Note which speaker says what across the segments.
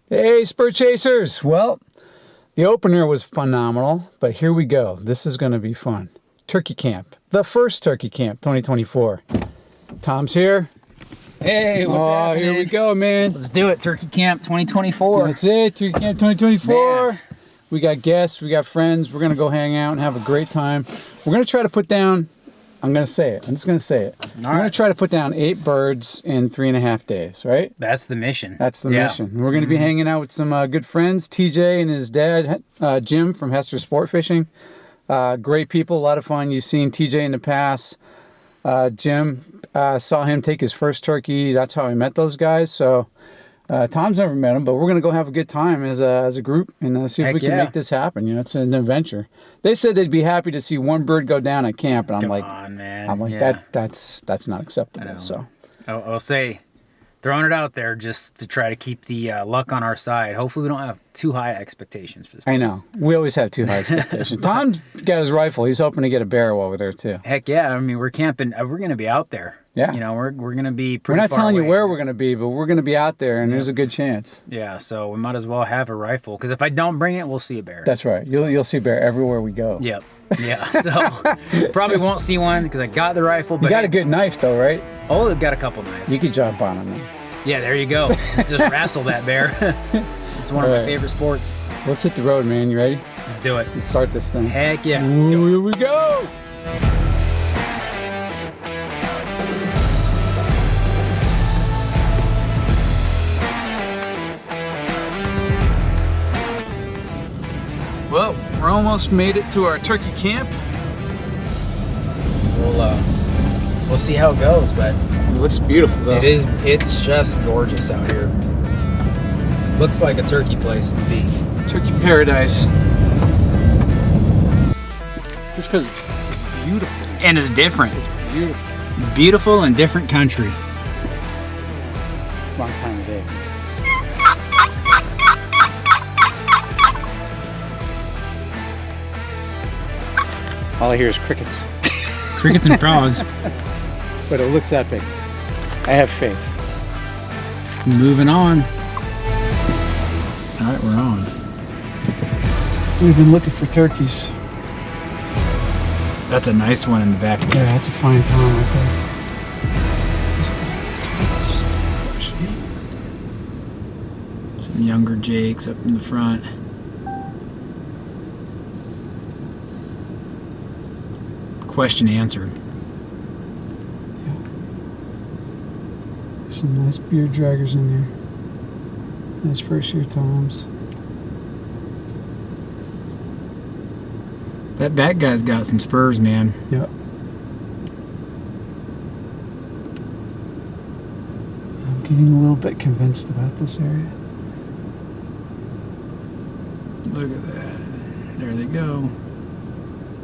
Speaker 1: Hey, Spur Chasers! Well, the opener was phenomenal, but here we go. This is going to be fun. Turkey Camp. The first Turkey Camp 2024. Tom's here.
Speaker 2: Hey, what's happening?
Speaker 1: Here we go, man.
Speaker 2: Let's do it. Turkey Camp 2024.
Speaker 1: That's it. Turkey Camp 2024.
Speaker 2: Man.
Speaker 1: We got guests. We got friends. We're going to go hang out and have a great time. We're going to try to put down... I'm going to say it. I'm just going to say it. We're going to try to put down 8 birds in 3.5 days, right?
Speaker 2: That's the mission.
Speaker 1: That's the mission. We're going to be hanging out with some good friends, TJ and his dad, Jim from Hester Sport Fishing. Great people, a lot of fun. You've seen TJ in the past. Jim, saw him take his first turkey. That's how I met those guys. So Tom's never met him, but we're going to go have a good time as a group and see if we can make this happen. You know, it's an adventure. They said they'd be happy to see one bird go down at camp, and I'm
Speaker 2: Come
Speaker 1: like,
Speaker 2: on, man.
Speaker 1: I'm like
Speaker 2: Yeah.
Speaker 1: that's not acceptable. So.
Speaker 2: I'll say, throwing it out there just to try to keep the luck on our side. Hopefully we don't have too high expectations for this place.
Speaker 1: I know. We always have too high expectations. Tom's got his rifle. He's hoping to get a bear over there, too.
Speaker 2: Heck yeah. I mean, we're camping. We're going to be out there.
Speaker 1: Yeah.
Speaker 2: You know, we're going to be
Speaker 1: We're
Speaker 2: pretty
Speaker 1: not
Speaker 2: far
Speaker 1: telling you
Speaker 2: away.
Speaker 1: where we're going to be, but we're going to be out there, and there's a good chance.
Speaker 2: Yeah, so we might as well have a rifle. Because if I don't bring it, we'll see a bear.
Speaker 1: That's right. You'll see bear everywhere we go.
Speaker 2: Yep. Yeah, so probably won't see one because I got the rifle. But
Speaker 1: You got a good knife, though, right?
Speaker 2: Oh, I've got a couple knives.
Speaker 1: You could jump on them.
Speaker 2: Yeah, there you go. Just wrestle that bear. It's one of my favorite sports.
Speaker 1: Let's hit the road, man. You ready?
Speaker 2: Let's do it.
Speaker 1: Let's start this thing.
Speaker 2: Heck yeah.
Speaker 1: Ooh, here we go. Well, we're almost made it to our turkey camp.
Speaker 2: We'll see how it goes, but
Speaker 1: It looks beautiful, though.
Speaker 2: it's just gorgeous out here. Looks like a turkey place to be.
Speaker 1: Turkey paradise. Just because it's beautiful.
Speaker 2: And it's different.
Speaker 1: It's beautiful.
Speaker 2: Beautiful and different country.
Speaker 1: Wrong time of day. All I hear is crickets.
Speaker 2: Crickets and frogs.
Speaker 1: But it looks epic. I have faith.
Speaker 2: Moving on. All right, we're on.
Speaker 1: We've been looking for turkeys.
Speaker 2: That's a nice one in the back.
Speaker 1: Yeah, that's a fine time right there.
Speaker 2: Some younger jakes up in the front. Question answered.
Speaker 1: Some nice beard draggers in there. Nice first year toms.
Speaker 2: That guy's got some spurs, man.
Speaker 1: Yep. I'm getting a little bit convinced about this area.
Speaker 2: Look at that. There they go.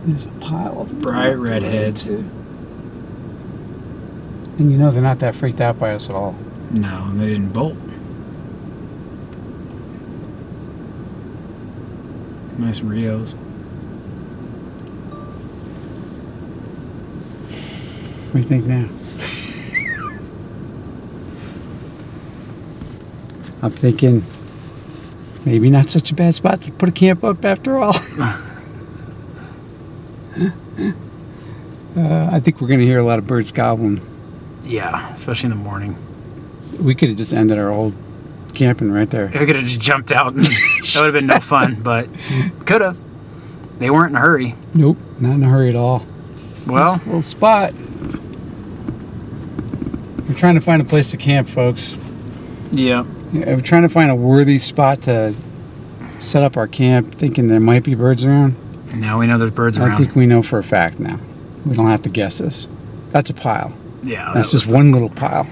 Speaker 1: There's a pile of them.
Speaker 2: Bright redheads.
Speaker 1: And you know they're not that freaked out by us at all.
Speaker 2: No, they didn't bolt. Nice Rios.
Speaker 1: What do you think now? I'm thinking maybe not such a bad spot to put a camp up after all. I think we're going to hear a lot of birds gobbling.
Speaker 2: Yeah, especially in the morning.
Speaker 1: We could have just ended our old camping right there.
Speaker 2: We could have just jumped out. And that would have been no fun, but could have. They weren't in a hurry.
Speaker 1: Nope, not in a hurry at all.
Speaker 2: Well,
Speaker 1: Nice little spot. We're trying to find a place to camp, folks.
Speaker 2: yeah.
Speaker 1: We're trying to find a worthy spot to set up our camp, thinking there might be birds around.
Speaker 2: Now we know there's birds
Speaker 1: I
Speaker 2: around.
Speaker 1: think we know for a fact now. We don't have to guess this. That's a pile.
Speaker 2: Yeah.
Speaker 1: That's just one little pile.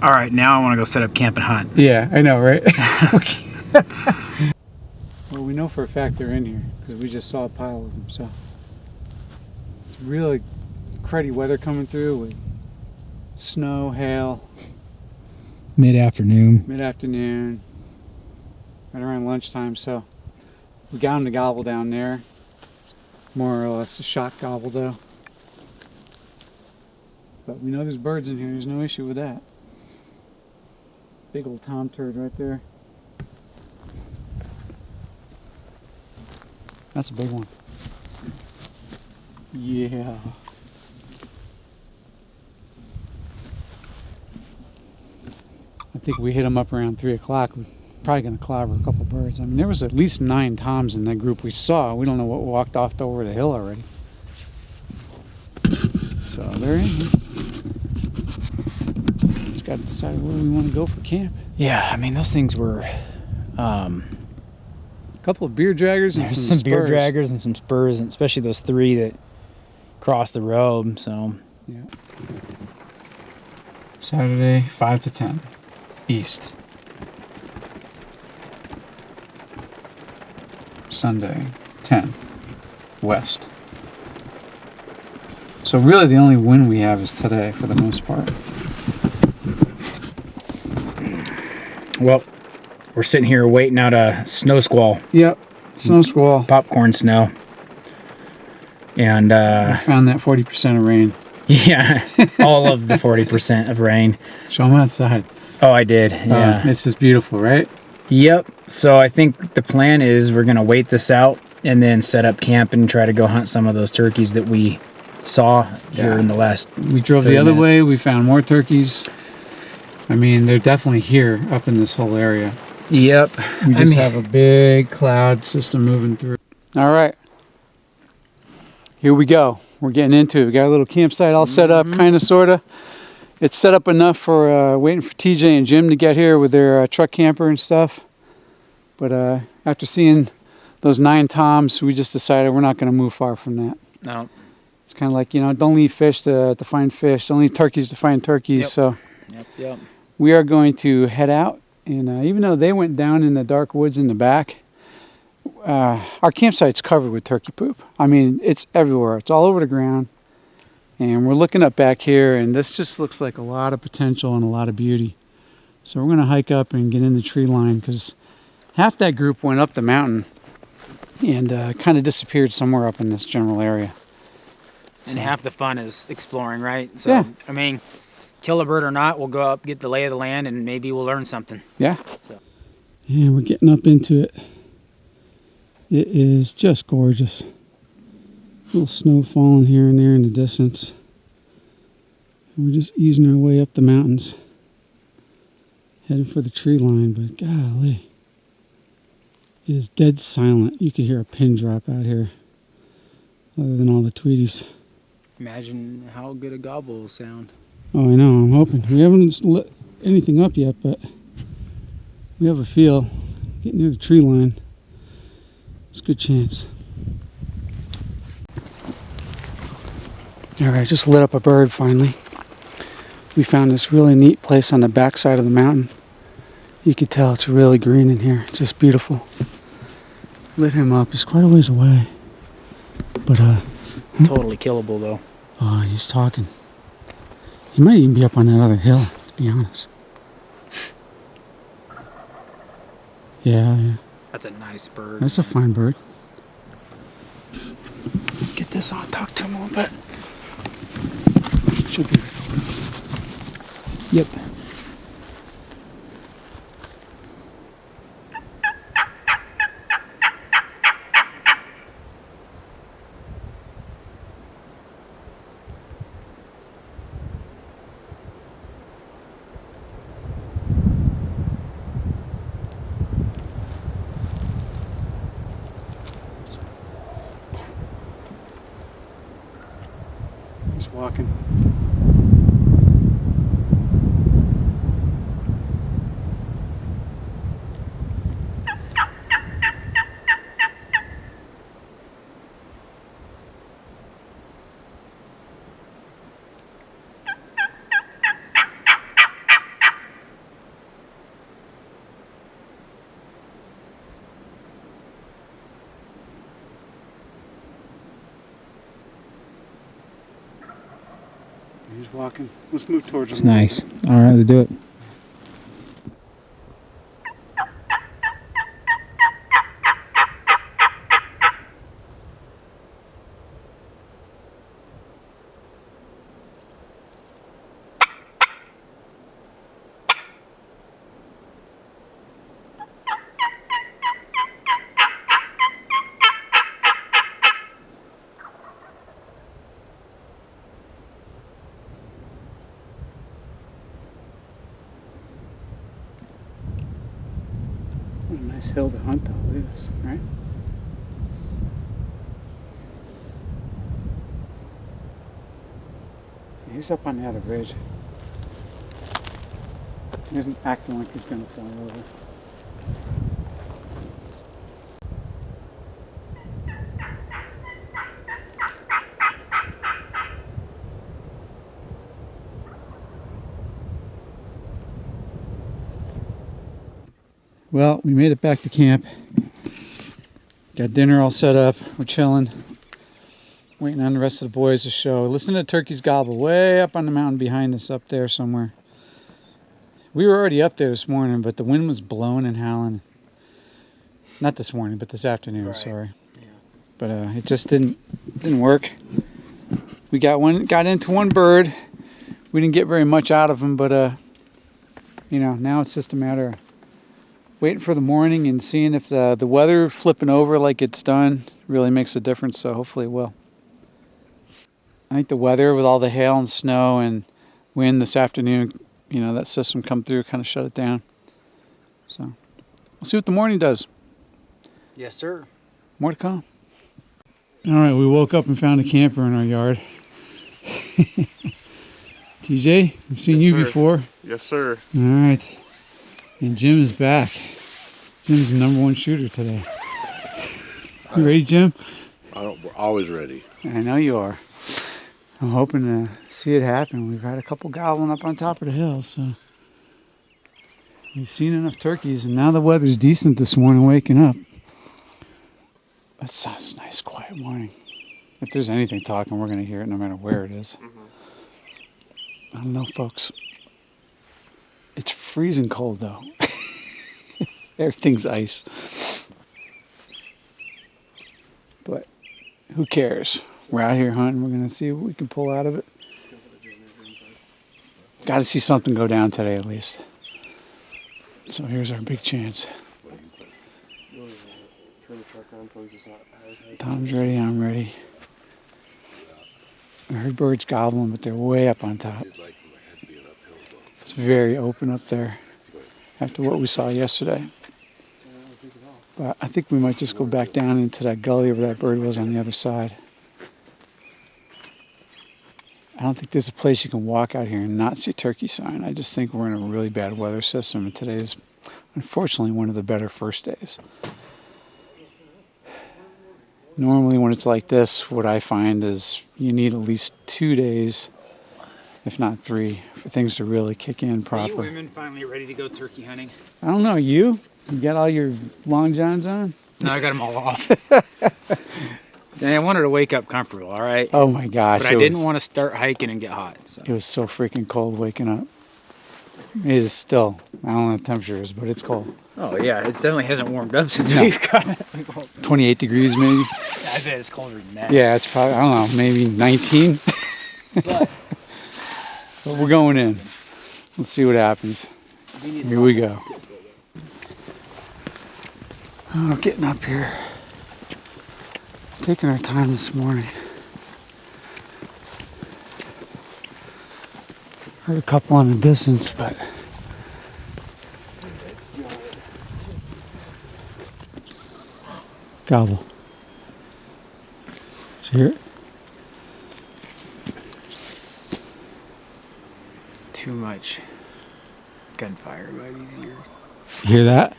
Speaker 2: All right, now I want to go set up camp and hunt.
Speaker 1: Yeah, I know, right? Well, we know for a fact they're in here because we just saw a pile of them. So it's really cruddy weather coming through with snow, hail,
Speaker 2: Mid-afternoon.
Speaker 1: mid-afternoon, right around lunchtime. So we got them to gobble down there. More or less a shot gobble though. But we know there's birds in here. There's no issue with that. Big old tom turd right there. That's a big one. Yeah. I think we hit them up around 3 o'clock. We're probably going to clobber a couple birds. I mean, there was at least 9 toms in that group we saw. We don't know what walked off over the hill already. So they're in here. Just got to decide where we want to go for camp.
Speaker 2: Yeah, I mean those things were.
Speaker 1: A couple of beer draggers and
Speaker 2: There's some beer
Speaker 1: spurs.
Speaker 2: draggers and some spurs, and especially those 3 that crossed the road. So
Speaker 1: Yeah. Saturday, 5 to 10, east. Sunday, 10, west. So really the only wind we have is today for the most part.
Speaker 2: well, we're sitting here waiting out a snow squall,
Speaker 1: Yep, snow squall.
Speaker 2: popcorn snow, and
Speaker 1: I found that 40% of rain.
Speaker 2: yeah, all of the 40% of rain.
Speaker 1: Show them outside.
Speaker 2: Oh, I did. Yeah.
Speaker 1: It's just beautiful, right?
Speaker 2: Yep. So I think the plan is we're gonna wait this out and then set up camp and try to go hunt some of those turkeys that we saw here
Speaker 1: Yeah.
Speaker 2: in the last.
Speaker 1: We drove
Speaker 2: 30
Speaker 1: the other
Speaker 2: minutes.
Speaker 1: way. We found more turkeys. I mean, they're definitely here up in this whole area.
Speaker 2: Yep.
Speaker 1: We just have a big cloud system moving through. All right. Here we go. We're getting into it. We got a little campsite all set up, kind of, sort of. It's set up enough for waiting for TJ and Jim to get here with their truck camper and stuff. But after seeing those 9 toms, we just decided we're not going to move far from that.
Speaker 2: No.
Speaker 1: It's kind of like, don't leave fish to find fish. Don't leave turkeys to find turkeys.
Speaker 2: Yep.
Speaker 1: So
Speaker 2: Yep.
Speaker 1: we are going to head out. And even though they went down in the dark woods in the back, our campsite's covered with turkey poop. I mean, it's everywhere. It's all over the ground. And we're looking up back here, and this just looks like a lot of potential and a lot of beauty. So we're going to hike up and get in the tree line, because half that group went up the mountain and kind of disappeared somewhere up in this general area.
Speaker 2: And half the fun is exploring, right? So
Speaker 1: Yeah.
Speaker 2: I mean, kill a bird or not, we'll go up, get the lay of the land, and maybe we'll learn something.
Speaker 1: Yeah.
Speaker 2: So.
Speaker 1: And we're getting up into it. It is just gorgeous. A little snow falling here and there in the distance. And we're just easing our way up the mountains. Heading for the tree line, but golly. It is dead silent. You could hear a pin drop out here. Other than all the tweeties.
Speaker 2: Imagine how good a gobble will sound.
Speaker 1: Oh, I know. I'm hoping. We haven't lit anything up yet, but we have a feel. Getting near the tree line. It's a good chance. Alright, just lit up a bird finally. We found this really neat place on the backside of the mountain. You can tell it's really green in here. It's just beautiful. Lit him up. He's quite a ways away. But,
Speaker 2: Totally killable, though.
Speaker 1: oh, he's talking. He might even be up on that other hill, to be honest. Yeah.
Speaker 2: That's a nice bird.
Speaker 1: That's a fine bird. Get this on, talk to him a little bit. Should be. Yep. He's walking. He's walking. Let's move towards him.
Speaker 2: It's nice. All right, let's do it.
Speaker 1: What a nice hill to hunt though, look at this, right? He's up on the other ridge. He isn't acting like he's gonna fall over. Well, we made it back to camp. Got dinner all set up. We're chilling. Waiting on the rest of the boys to show. Listen to turkeys gobble way up on the mountain behind us up there somewhere. We were already up there this morning, but the wind was blowing and howling. Not this morning, but this afternoon,
Speaker 3: Right.
Speaker 1: sorry.
Speaker 3: Yeah.
Speaker 1: But it just didn't work. We got into one bird. We didn't get very much out of him, but you know, now it's just a matter of waiting for the morning and seeing if the weather flipping over like it's done really makes a difference, so hopefully it will. I think the weather with all the hail and snow and wind this afternoon, you know, that system come through, kind of shut it down. So we'll see what the morning does.
Speaker 3: Yes, sir.
Speaker 1: More to come. All right, we woke up and found a camper in our yard. TJ, I've seen
Speaker 4: Yes,
Speaker 1: you
Speaker 4: sir.
Speaker 1: before.
Speaker 4: Yes, sir.
Speaker 1: All right. And Jim is back. Jim's the #1 shooter today. You ready, Jim?
Speaker 4: We're always ready.
Speaker 1: I know you are. I'm hoping to see it happen. We've had a couple gobbling up on top of the hill, so we've seen enough turkeys, and now the weather's decent this morning waking up. That's a nice, quiet morning. If there's anything talking, we're going to hear it no matter where it is. I don't know, folks. It's freezing cold, though. Everything's ice. But who cares? We're out here hunting. We're going to see what we can pull out of it. Got to see something go down today, at least. So here's our big chance. Tom's ready. I'm ready. I heard birds gobbling, but they're way up on top. It's very open up there after what we saw yesterday. But I think we might just go back down into that gully where that bird was on the other side. I don't think there's a place you can walk out here and not see turkey sign. I just think we're in a really bad weather system, and today is unfortunately one of the better first days. Normally when it's like this, what I find is you need at least 2 days, if not 3, for things to really kick in
Speaker 2: Are you
Speaker 1: proper.
Speaker 2: women finally ready to go turkey hunting?
Speaker 1: I don't know, you? You got all your long johns on?
Speaker 2: No, I got them all off. I wanted to wake up comfortable, all right?
Speaker 1: Oh my gosh.
Speaker 2: But I didn't want to start hiking and get hot. So.
Speaker 1: It was so freaking cold waking up. It is still, I don't know what the temperature is, but it's cold.
Speaker 2: Oh, yeah, it definitely hasn't warmed up since
Speaker 1: No.
Speaker 2: we got
Speaker 1: 28 degrees maybe?
Speaker 2: I bet it's colder than that.
Speaker 1: Yeah, it's probably, I don't know, maybe 19.
Speaker 2: But
Speaker 1: But we're going in. Let's see what happens. Here we go. Oh, getting up here. Taking our time this morning. Heard a couple on the distance, but gobble. Did you hear it?
Speaker 2: too much gunfire by these ears.
Speaker 1: You hear that?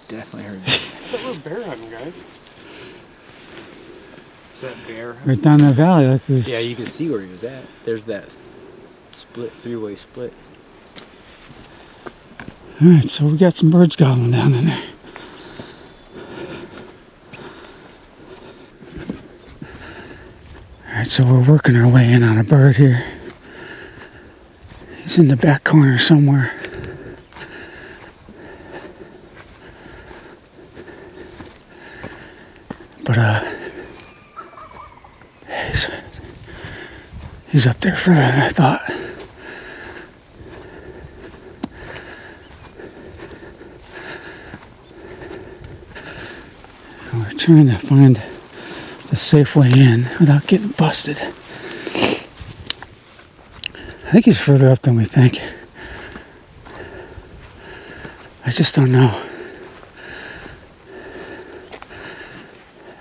Speaker 2: Definitely heard
Speaker 4: I thought we were bear hunting, guys.
Speaker 2: Is that bear?
Speaker 1: Right down that valley like we
Speaker 2: Yeah, you can see where he was at. There's that split, three-way split.
Speaker 1: Alright, so we got some birds gobbling down in there. Alright, so we're working our way in on a bird here. He's in the back corner somewhere. But he's up there further than I thought. And we're trying to find the safe way in without getting busted. I think he's further up than we think. I just don't know.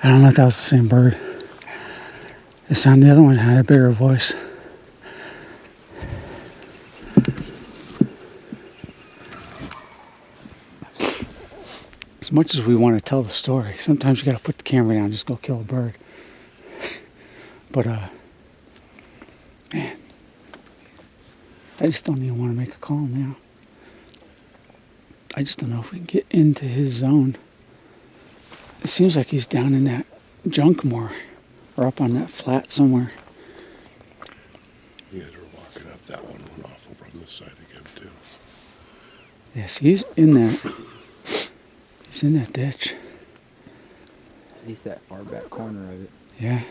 Speaker 5: I don't know if that was the same bird. It sounded, the other one had a bigger voice. As much as we want to tell the story, sometimes you got to put the camera down and just go kill a bird. But, man, I just don't even want to make a call now. I just don't know if we can get into his zone. It seems like he's down in that junk more, or up on that flat somewhere.
Speaker 4: You guys were walking up that one went off over on this side again too.
Speaker 5: Yes, he's in that. He's in that ditch.
Speaker 2: At least that far back corner of it.
Speaker 5: Yeah.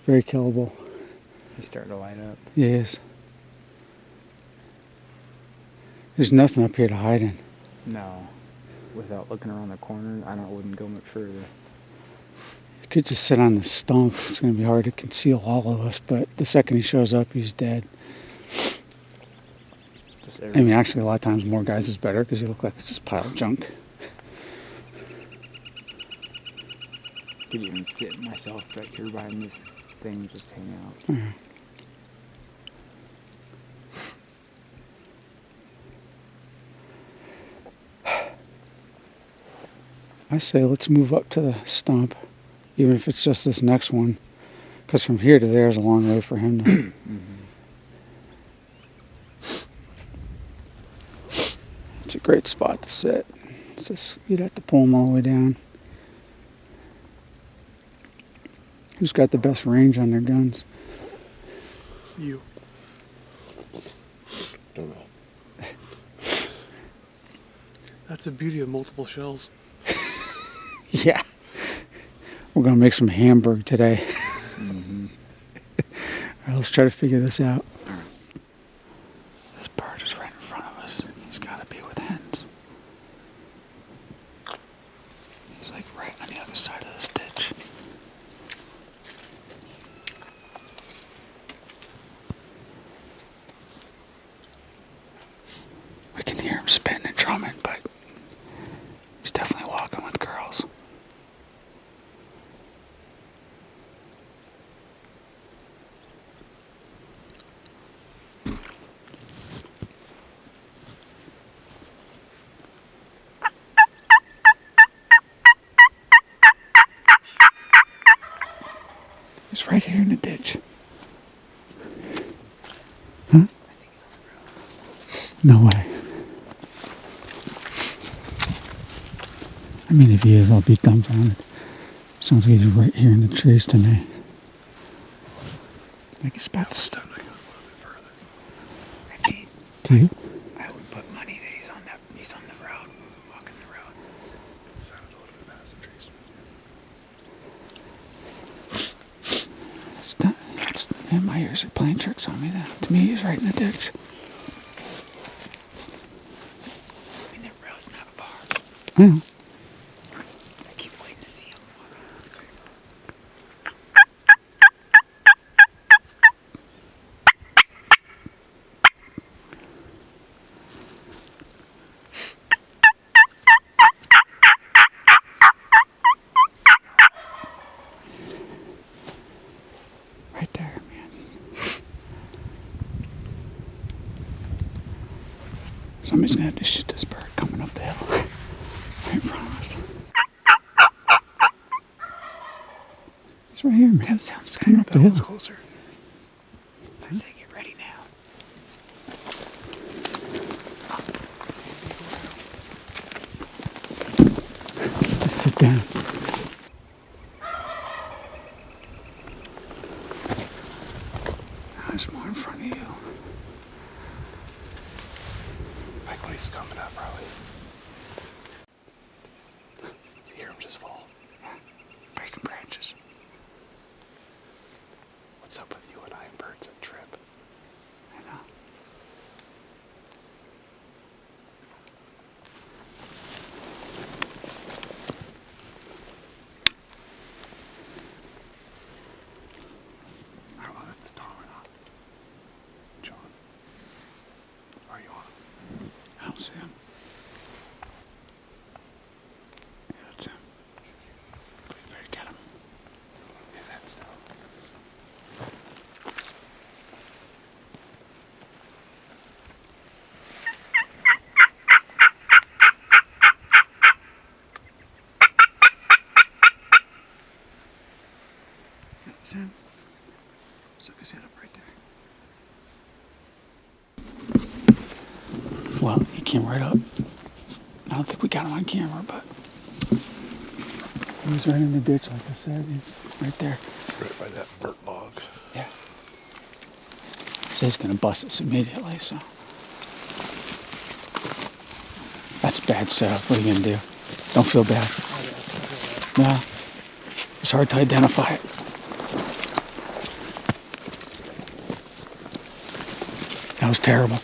Speaker 5: Very killable.
Speaker 2: He's starting to light up.
Speaker 5: He is. There's nothing up here to hide in.
Speaker 2: No. Without looking around the corner, wouldn't go much further.
Speaker 5: He could just sit on the stump. It's going to be hard to conceal all of us, but the second he shows up, he's dead. I mean, actually, a lot of times more guys is better because you look like it's just a pile of junk.
Speaker 2: Could even sit myself right here behind this thing, just hang out.
Speaker 5: Mhm. I say let's move up to the stump, even if it's just this next one, because from here to there is a long way for him to. It's a great spot to sit. It's just you'd have to pull him all the way down. Who's got the best range on their guns?
Speaker 4: You. Don't know.
Speaker 6: That's the beauty of multiple shells.
Speaker 5: Yeah. We're gonna make some hamburg today. All right, let's try to figure this out. This bird is right in front of us. He's gotta be with hens. He's like right on the other side of this ditch. We can hear him spitting and drumming, but he's definitely walking with girls. He's right here in the ditch. Huh? No way. I mean, if he is, I'll be dumbfounded. Sounds like he's right here in the trees tonight. Like he's about to stop. Do you?
Speaker 2: I would put money that he's on the road, walking the road.
Speaker 4: It sounded a little bit past the trees.
Speaker 5: It's not, man, my ears are playing tricks on me then. To me, he's right in the ditch.
Speaker 2: I mean, the road's not far.
Speaker 5: I know.
Speaker 2: I keep waiting to see him.
Speaker 5: Right there, man. Somebody's gonna have to shoot this bird coming up the hill. Right in front of us. It's right here, man.
Speaker 2: That sounds
Speaker 5: Coming up the hill.
Speaker 6: Closer.
Speaker 2: I say get ready now.
Speaker 5: Just sit down. There's more in front of you.
Speaker 4: Like when he's coming up, probably. You hear him just fall.
Speaker 5: Breaking branches.
Speaker 4: What's up with you and I and birds and Trip?
Speaker 5: I know.
Speaker 4: I don't know, that's Tom or not. John. Are you on?
Speaker 5: don't see him. Yeah, that's him. You better get him. He's that stuff. That's him. Stuck his head up right there. Well, he came right up. I don't think we got him on camera, but he was right in the ditch, like I said. He's right there.
Speaker 4: Right by that burnt log.
Speaker 5: Yeah. So he's gonna bust us immediately, so. That's a bad setup. What are you gonna do? Don't feel bad. No. It's hard to identify it. That was terrible.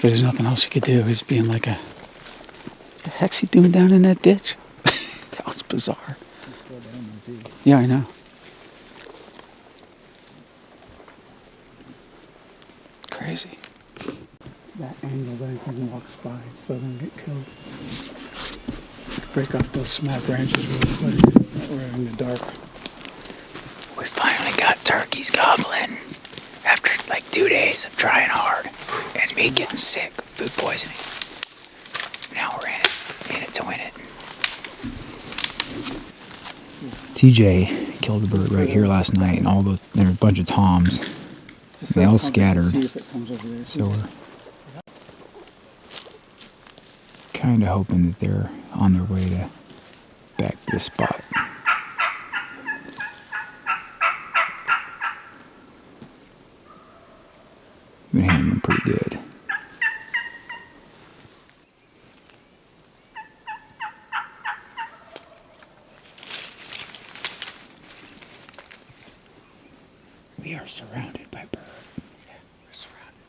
Speaker 5: But there's nothing else you could do. He's being like a... What the heck's he doing down in that ditch? That was bizarre. Yeah, I know. Crazy. That angle that he walks by so they don't get killed. Break off those small branches real quick. We're in the dark.
Speaker 2: We finally got turkeys gobbling after like 2 days of trying hard and me getting sick, food poisoning. Now we're in it to win it. TJ killed a bird right here last night, and there were a bunch of toms. They all scattered. So we're kind of hoping that they're on their way back to the spot. Been handling them pretty good. We are surrounded by birds.
Speaker 5: Yeah, we're surrounded.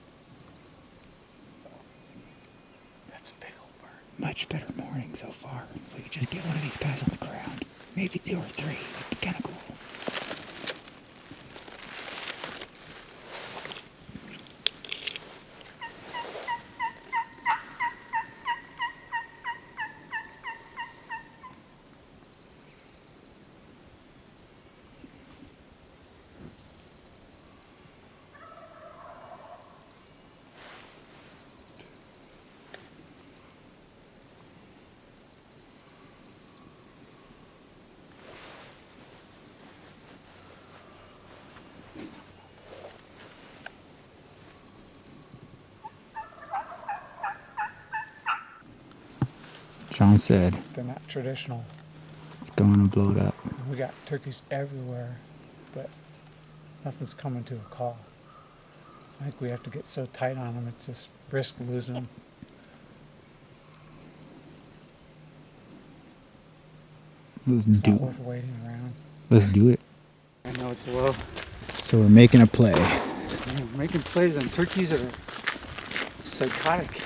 Speaker 5: That's a big old bird.
Speaker 2: Much better morning so far. If we could just get one of these guys on the ground, maybe 2 or 3, it'd be kind of cool. Sean said
Speaker 5: They're not traditional.
Speaker 2: it's going to blow it up.
Speaker 5: We got turkeys everywhere, but nothing's coming to a call. I think we have to get so tight on them, it's just risk losing them.
Speaker 2: Let's
Speaker 5: It's
Speaker 2: do
Speaker 5: not worth waiting around.
Speaker 2: Let's do it.
Speaker 5: I know it's low.
Speaker 2: So we're making a play.
Speaker 5: We're making plays on turkeys that are psychotic.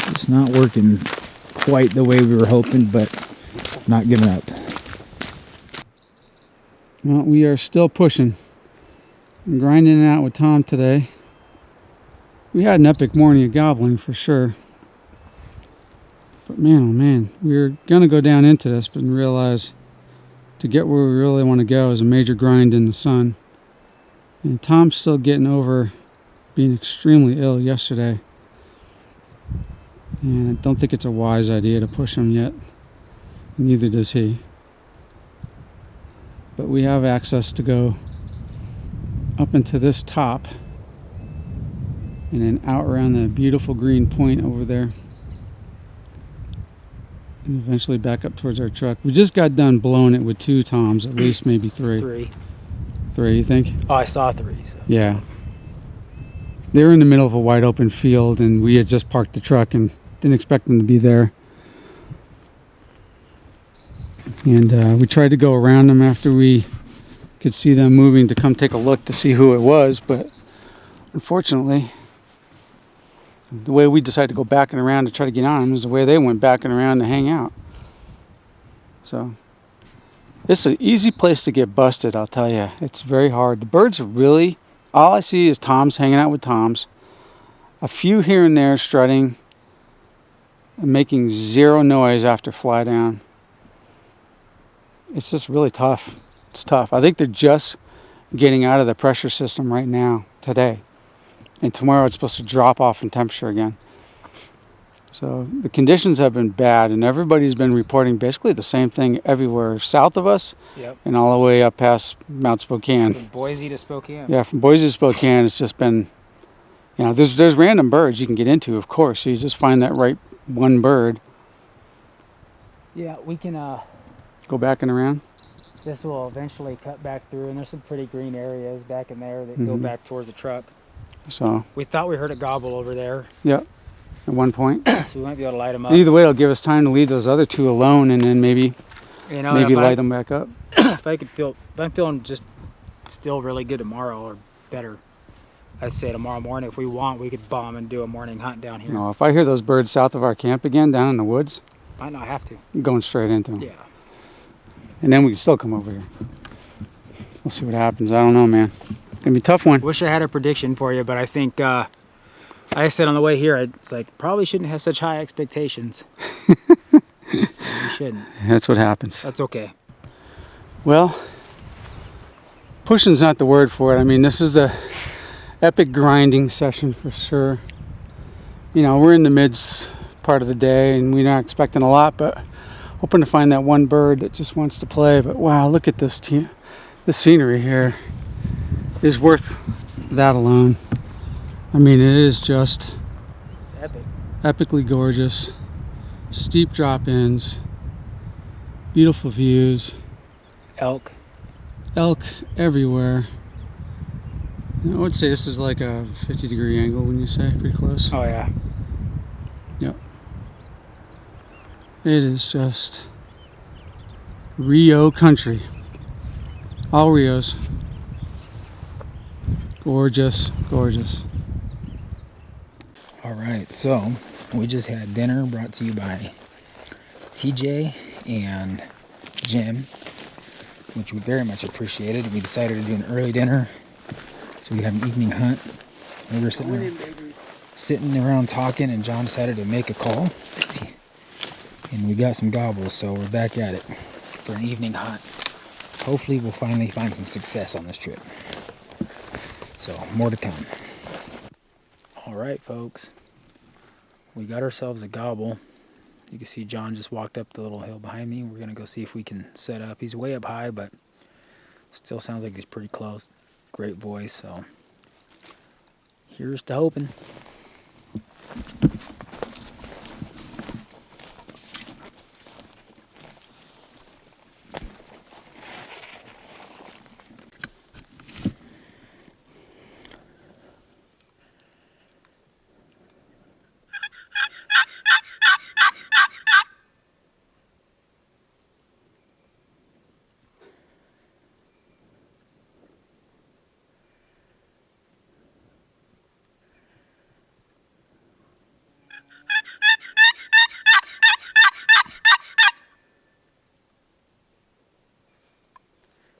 Speaker 2: It's not working quite the way we were hoping, but not giving up.
Speaker 5: Well, we are still pushing. I'm grinding it out with Tom today. We had an epic morning of gobbling for sure. But man, oh man, we're going to go down into this, but realize to get where we really want to go is a major grind in the sun. And Tom's still getting over being extremely ill yesterday. And I don't think it's a wise idea to push him yet. Neither does he. But we have access to go up into this top and then out around the beautiful green point over there and eventually back up towards our truck. We just got done blowing it with 2 toms, at least maybe 3.
Speaker 2: 3.
Speaker 5: 3, you think?
Speaker 2: Oh, I saw 3. So.
Speaker 5: Yeah. They were in the middle of a wide open field and we had just parked the truck and didn't expect them to be there. And we tried to go around them after we could see them moving to come take a look to see who it was, but unfortunately, the way we decided to go backing around to try to get on them is the way they went backing around to hang out. So, it's an easy place to get busted, I'll tell you. It's very hard. The birds are really, all I see is toms hanging out with toms. A few here and there strutting and making zero noise after fly down. It's just really tough. It's tough. I think they're just getting out of the pressure system right now, today. And tomorrow it's supposed to drop off in temperature again. So the conditions have been bad, and everybody's been reporting basically the same thing everywhere south of us.
Speaker 2: Yep.
Speaker 5: And all the way up past Mount Spokane.
Speaker 2: From Boise to Spokane.
Speaker 5: Yeah, from Boise to Spokane, it's just been, you know, there's random birds you can get into, of course. So you just find that right one bird.
Speaker 2: Yeah, we can,
Speaker 5: Go back and around.
Speaker 2: this will eventually cut back through, and there's some pretty green areas back in there that go back towards the truck.
Speaker 5: So,
Speaker 2: We thought we heard a gobble over there,
Speaker 5: yeah, at one point.
Speaker 2: so we might be able to light them up.
Speaker 5: Either way, it'll give us time to leave those other two alone, and then maybe
Speaker 2: You know,
Speaker 5: maybe
Speaker 2: if
Speaker 5: light them back up.
Speaker 2: if I'm feeling just still really good tomorrow or better, I'd say tomorrow morning, if we want, we could bomb and do a morning hunt down here.
Speaker 5: You know, if I hear those birds south of our camp again, down in the woods,
Speaker 2: Might not have to.
Speaker 5: I'm going straight into them.
Speaker 2: Yeah.
Speaker 5: And then we can still come over here. We'll see what happens. I don't know, man. It's gonna be a tough one.
Speaker 2: Wish I had a prediction for you, but I think I said on the way here, it's like probably shouldn't have such high expectations. You shouldn't.
Speaker 5: That's what happens.
Speaker 2: That's okay.
Speaker 5: Well, pushing's not the word for it. I mean, this is the epic grinding session for sure. You know, we're in the midst part of the day, and we're not expecting a lot, but hoping to find that one bird that just wants to play. But wow, look at this the scenery here is worth that alone. I mean, it is just
Speaker 2: It's epic.
Speaker 5: epically gorgeous. Steep drop-ins, beautiful views,
Speaker 2: Elk.
Speaker 5: elk everywhere. I would say this is like a 50-degree angle, wouldn't you say? Pretty close.
Speaker 2: Oh yeah.
Speaker 5: Yep. It is just Rio country. All Rios. Gorgeous, gorgeous.
Speaker 2: All right, so we just had dinner brought to you by TJ and Jim, which we very much appreciated. We decided to do an early dinner so we could have an evening hunt. We were sitting around talking, and John decided to make a call. And we got some gobbles, so we're back at it for an evening hunt. Hopefully we'll finally find some success on this trip. So, more to come. All right, folks. We got ourselves a gobble. You can see John just walked up the little hill behind me. We're going to go see if we can set up. He's way up high, but still sounds like he's pretty close. Great voice, so here's to hoping.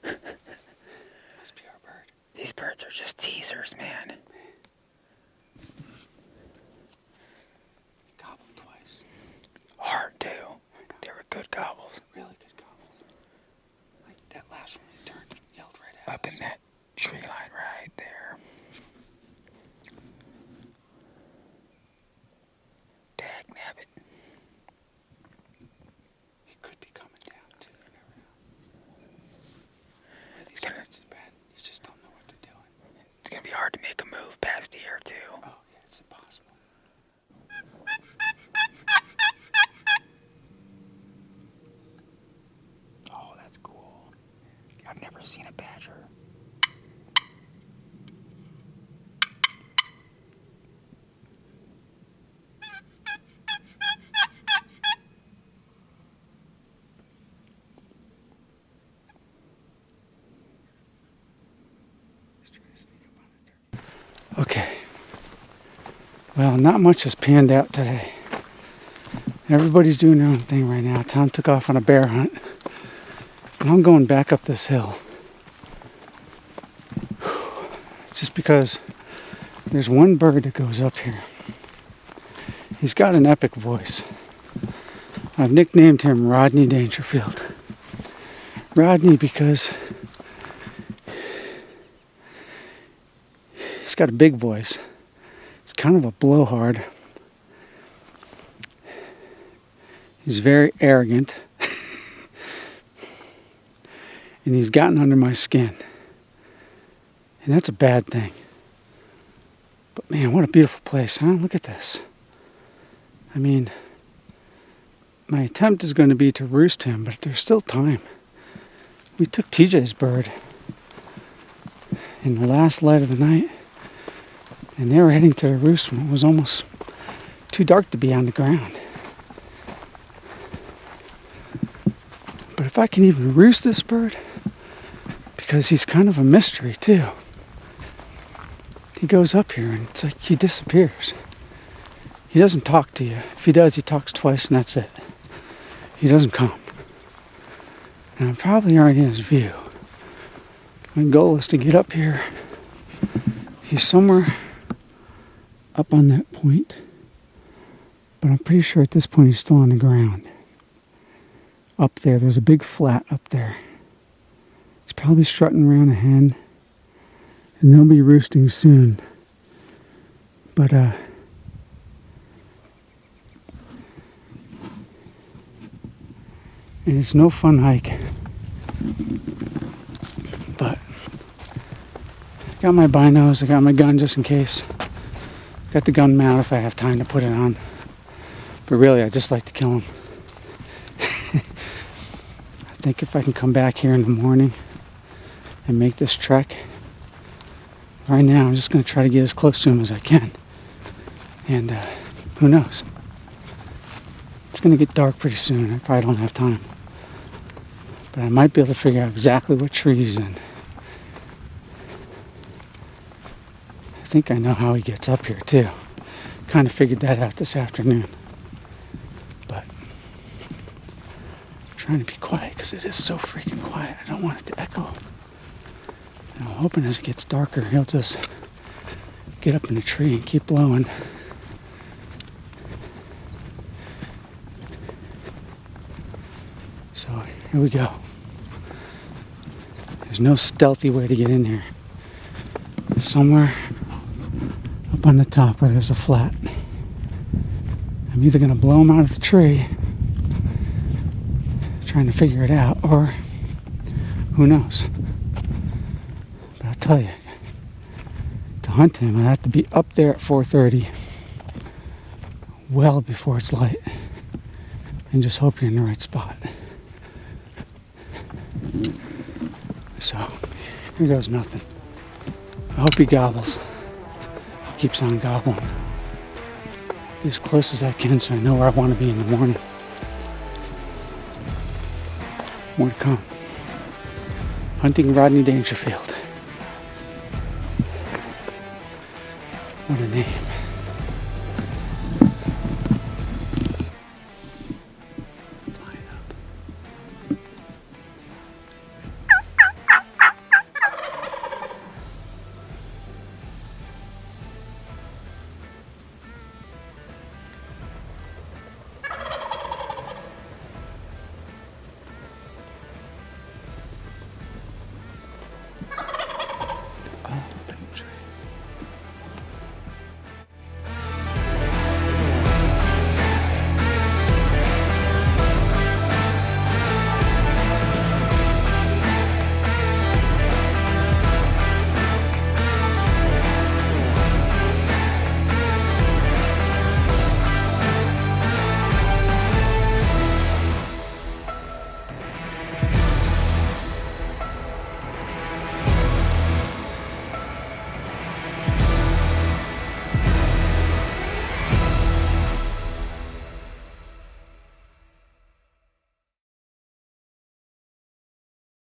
Speaker 5: Must be our bird.
Speaker 2: These birds are just teasers, man.
Speaker 5: Gobbled twice.
Speaker 2: Hard too. They were good gobbles.
Speaker 5: Really good gobbles. Like that last one he turned, yelled right at
Speaker 2: Up
Speaker 5: us.
Speaker 2: in that tree line right there. Dag nabbit.
Speaker 5: He could be coming down too. You never know. These
Speaker 2: gonna-
Speaker 5: birds are bad. You just don't know what they're doing.
Speaker 2: It's gonna be hard to make a move past here too.
Speaker 5: Oh yeah, it's impossible.
Speaker 2: Oh, that's cool. I've never seen a badger.
Speaker 5: Okay. Well, not much has panned out today. Everybody's doing their own thing right now. Tom took off on a bear hunt. And I'm going back up this hill. Just because there's one bird that goes up here. He's got an epic voice. I've nicknamed him Rodney Dangerfield. Rodney because he's got a big voice. It's kind of a blowhard. He's very arrogant. And he's gotten under my skin. And that's a bad thing. But man, what a beautiful place, huh? Look at this. I mean, my attempt is going to be to roost him, but there's still time. We took TJ's bird in the last light of the night, and they were heading to the roost when it was almost too dark to be on the ground. But if I can even roost this bird, because he's kind of a mystery too. He goes up here and it's like he disappears. He doesn't talk to you. If he does, he talks twice and that's it. He doesn't come. And I'm probably already in his view. My goal is to get up here. He's somewhere up on that point. But I'm pretty sure at this point he's still on the ground. Up there, there's a big flat up there. He's probably strutting around a hen. And they'll be roosting soon. But, and it's no fun hike. But I got my binos, I got my gun just in case. Got the gun mount if I have time to put it on. But really, I just like to kill him. I think if I can come back here in the morning and make this trek, right now I'm just going to try to get as close to him as I can. And who knows? It's going to get dark pretty soon. I probably don't have time. But I might be able to figure out exactly what tree he's in. I think I know how he gets up here too. Kind of figured that out this afternoon. But I'm trying to be quiet because it is so freaking quiet. I don't want it to echo. And I'm hoping as it gets darker, he'll just get up in the tree and keep blowing. So here we go. There's no stealthy way to get in here. Somewhere up on the top where there's a flat. I'm either going to blow him out of the tree, trying to figure it out, or who knows. But I'll tell you, to hunt him, I have to be up there at 4:30, well before it's light, and just hope you're in the right spot. So, here goes nothing. I hope he gobbles. Keeps on gobbling. Be as close as I can so I know where I want to be in the morning. More to come. Hunting Rodney Dangerfield. What a name.